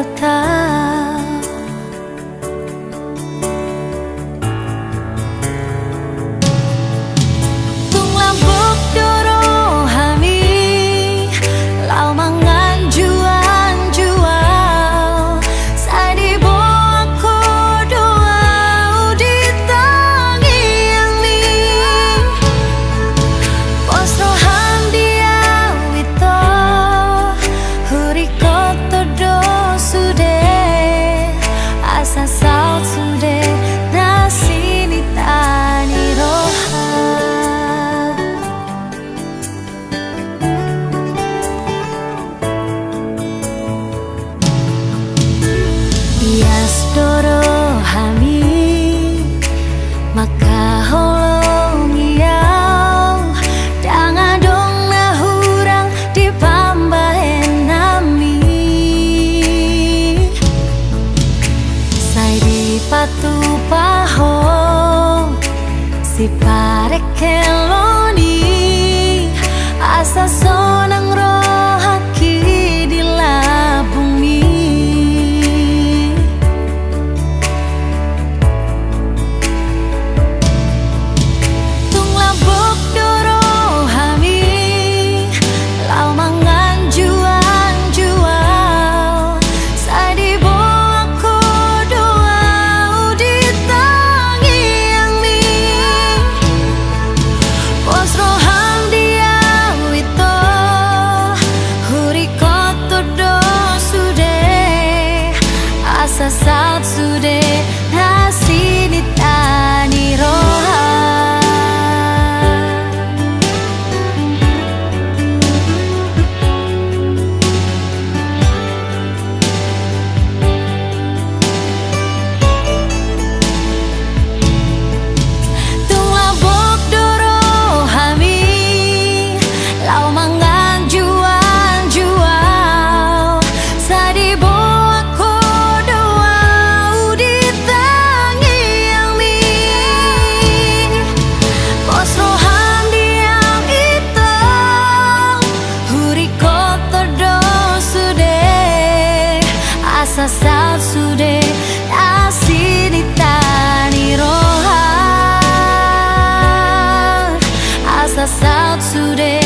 kota. Tung lampuk doro hami lau mangan jual sadi bo aku doa di tangi yang mi pos roham dia wito huri koto do sude asa saut sude nasi ni tani roham Ias doro hami maka holong iau danga dong na hurang di pambahen nami sai di patu paho si parek keloni asa sonang rohaki di labung mi tung labuk doro hami lau mangan jual sadi bo aku doa di tangi yang mi pos roham dia wito huri koto do sude asa saut sude nasi ni tani roham tung labuk doro hami lau mangan jual sadi bo aku doa di tangi yang mi pos roham diam itu huri koto do sude asa saut sude nasi ni tani roham asa saut sude